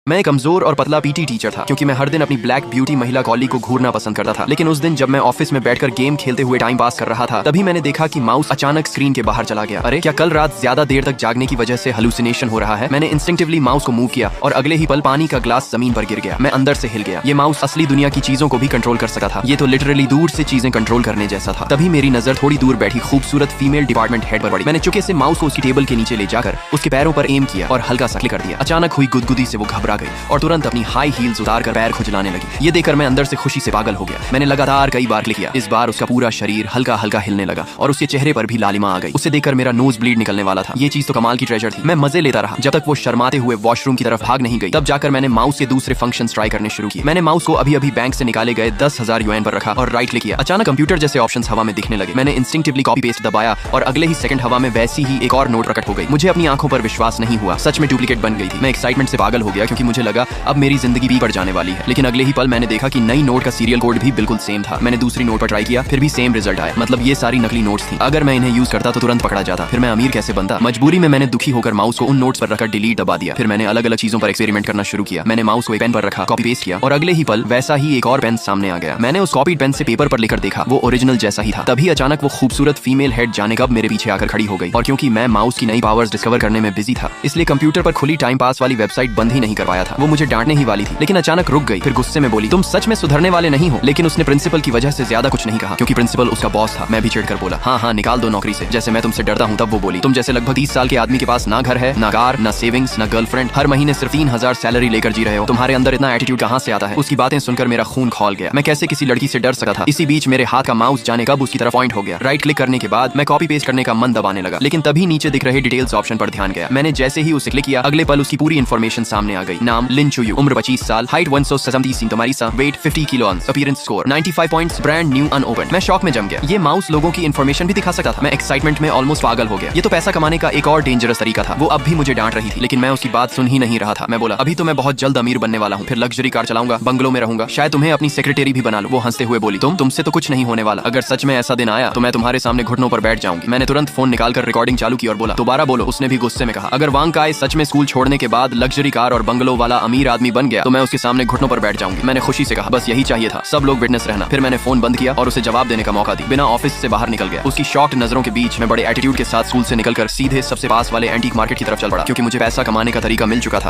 मैं कमजोर और पतला पीटी टीचर था क्योंकि मैं हर दिन अपनी ब्लैक ब्यूटी महिला कॉलीग को घूरना पसंद करता था। लेकिन उस दिन जब मैं ऑफिस में बैठकर गेम खेलते हुए टाइम पास कर रहा था, तभी मैंने देखा कि माउस अचानक स्क्रीन के बाहर चला गया। अरे क्या कल रात ज्यादा देर तक जागने की वजह से हेलुसिनेशन हो रहा है? मैंने इंस्टिंक्टिवली माउस को मूव किया और अगले ही पल पानी का ग्लास जमीन पर गिर गया। मैं अंदर से हिल गया। ये माउस असली दुनिया की चीजों को भी कंट्रोल कर सकता था। ये तो लिटरली दूर से चीजें कंट्रोल करने जैसा था। तभी मेरी नजर थोड़ी दूर बैठी खूबसूरत फीमेल डिपार्टमेंट हेड पर पड़ी। मैंने चुके से माउस को उसकी टेबल के नीचे ले जाकर उसके पैरों पर एम किया और हल्का सा क्लिक कर दिया। अचानक हुई गुदगुदी से वो घबरा गई और तुरंत अपनी हाई हील्स उतार कर पैर खुजलाने लगी। ये देखकर मैं अंदर से खुशी से पागल हो गया। मैंने लगातार कई बार क्लिक किया। इस बार उसका पूरा शरीर हल्का हल्का हिलने लगा और उसके चेहरे पर भी लालिमा आ गई। उसे देखकर मेरा नोज ब्लीड निकलने वाला था। ये चीज तो कमाल की ट्रेजर थी। मैं मजे लेता रहा जब तक वो शर्माते हुए वॉशरूम की तरफ भाग नहीं गई। तब जाकर मैंने माउस के दूसरे फंक्शंस ट्राई करने शुरू किए। मैंने माउस को अभी बैंक से निकाले गए 10,000 यूएन पर रखा और राइट क्लिक किया। अचानक कंप्यूटर जैसे ऑप्शंस हवा में दिखने लगे। मैंने इंस्टिंक्टिवली कॉपी पेस्ट दबाया और अगले ही सेकंड हवा में वैसी ही एक और नोट प्रकट हो गई। मुझे अपनी आंखों पर विश्वास नहीं हुआ। सच में डुप्लीकेट बन गई थी। मैं एक्साइटमेंट से पागल हो गया क्योंकि मुझे लगा अब मेरी जिंदगी भी बढ़ जाने वाली है। लेकिन अगले ही पल मैंने देखा कि नई नोट का सीरियल कोड भी बिल्कुल सेम था। मैंने दूसरी नोट पर ट्राई किया, फिर भी सेम रिजल्ट आया। मतलब ये सारी नकली नोट्स थी। अगर मैं इन्हें यूज करता तो तुरंत पकड़ा जाता। फिर मैं अमीर कैसे बनता? मजबूरी में मैंने दुखी होकर माउस को उन नोट्स पर रखकर डिलीट दबा दिया। फिर मैंने अलग अलग चीजों पर एक्सपेरिमेंट करना शुरू किया। मैंने माउस को एक पेन पर रखा, कॉपी पेस्ट किया और अगले ही पल वैसा ही एक और पेन सामने आ गया। मैंने उस कॉपी पेन से पेपर पर लिखकर देखा, वो ओरिजिनल जैसा ही था। तभी अचानक वो खूबसूरत फीमेल हेड जाने कब मेरे पीछे आकर खड़ी हो गई। और क्योंकि मैं माउस की नई पावर्स डिस्कवर करने में बिजी था, इसलिए कंप्यूटर पर खुली टाइम पास वाली वेबसाइट बंद ही नहीं कर पाया था। वो मुझे डांटने ही वाली थी, लेकिन अचानक रुक गई। फिर गुस्से में बोली, तुम सच में सुधरने वाले नहीं हो। लेकिन उसने प्रिंसिपल की वजह से ज्यादा कुछ नहीं कहा क्योंकि प्रिंसिपल उसका बॉस था। मैं भी चिढ़कर बोला, हाँ निकाल दो नौकरी से, जैसे मैं तुमसे डरता हूँ। तब वो बोली, तुम जैसे लगभग 30 साल के आदमी के पास ना घर है, ना कार, ना सेविंग्स, ना गर्लफ्रेंड, हर महीने सिर्फ 3,000 सैलरी लेकर जी रहे हो। तुम्हारे अंदर इतना एटीट्यूड कहाँ से आता है? उसकी बातें सुनकर मेरा खून खौल गया। मैं कैसे किसी लड़की से डर सकता था? इसी बीच मेरे हाथ का माउस जाने कब उसकी तरफ पॉइंट हो गया। राइट क्लिक करने के बाद मैं कॉपी पेस्ट करने का मन दबाने लगा, लेकिन तभी नीचे दिख रहे डिटेल्स ऑप्शन पर ध्यान गया। मैंने जैसे ही उसे क्लिक किया, अगले पल उसकी पूरी इन्फॉर्मेशन सामने आ गई। नाम लिन चुयू, उम्र 25 साल, height 170 centimetre, weight 50 kilo, appearance score 95 points, brand new unopened. मैं शॉक में जम गया। ये माउस लोगों की इन्फॉर्मेशन भी दिखा सकता था। मैं एक्साइटमेंट में ऑलमोस्ट पागल हो गया। ये तो पैसा कमाने का एक और डेंजरस तरीका था। वो अब भी मुझे डांट रही थी, लेकिन मैं उसकी बात सुन ही नहीं रहा था। मैं बोला, अभी तो मैं बहुत जल्द अमीर बनने वाला हूँ, फिर लग्जरी कार चलाऊंगा, बंगलों में रहूंगा, शायद तुम्हें अपनी सेक्रेटरी भी बना लो। वो हंसते हुए बोली, तुमसे तो कुछ नहीं होने वाला। अगर सच में ऐसा दिन आया तो मैं तुम्हारे सामने घुटनों पर बैठ जाऊंगी। मैंने तुरंत फोन निकालकर रिकॉर्डिंग चालू की और बोला, दोबारा बोलो। उसने भी गुस्से में कहा, अगर वांग काय सच में स्कूल छोड़ने के बाद लग्जरी कार और बंगलो वाला अमीर आदमी बन गया तो मैं उसके सामने घुटनों पर बैठ जाऊंगी। मैंने खुशी से कहा, बस यही चाहिए था, सब लोग विटनेस रहना। फिर मैंने फोन बंद किया और उसे जवाब देने का मौका दी। बिना ऑफिस से बाहर निकल गया। उसकी शॉक्ड नजरों के बीच मैं बड़े एटीट्यूड के साथ स्कूल से निकलकर सीधे सबसे पास वाले एंटीक मार्केट की तरफ चल पड़ा क्योंकि मुझे पैसा कमाने का तरीका मिल चुका था।